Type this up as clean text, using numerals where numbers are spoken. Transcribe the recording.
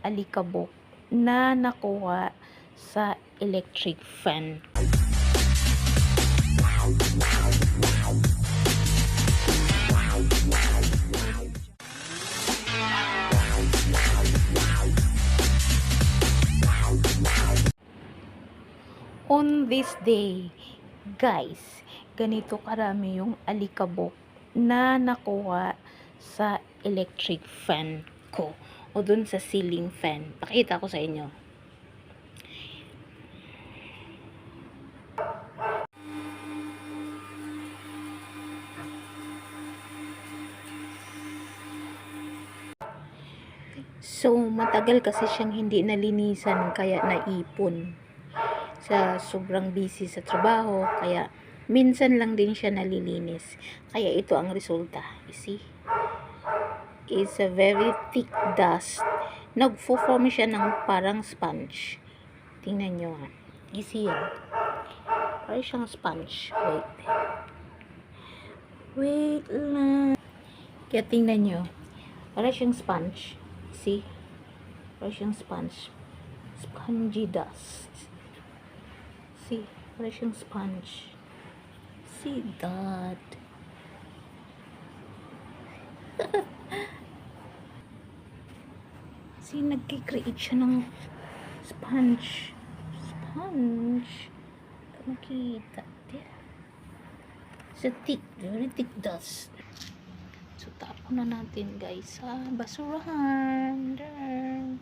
alikabok na nakuha sa electric fan. On this day, guys, ganito karami yung alikabok na nakuha sa electric fan ko o dun sa ceiling fan. Pakita ko sa inyo. So, matagal kasi siyang hindi nalinisan kaya naipon. Sa sobrang busy sa trabaho, kaya minsan lang din siya nalilinis. Kaya ito ang resulta. You see? It's a very thick dust. Nagfo-form siya ng parang sponge. Tingnan nyo ha. You see yan? Parang siyang sponge. Wait lang. Kaya tingnan nyo. Parang siyang sponge. See? Parang siyang sponge. Spongy dust. See? Parang siyang sponge. See that? See, nagkikreate siya ng sponge. Sponge. Nakita. It's a thick, very thick dust. So, tapon na natin guys sa basurahan. There.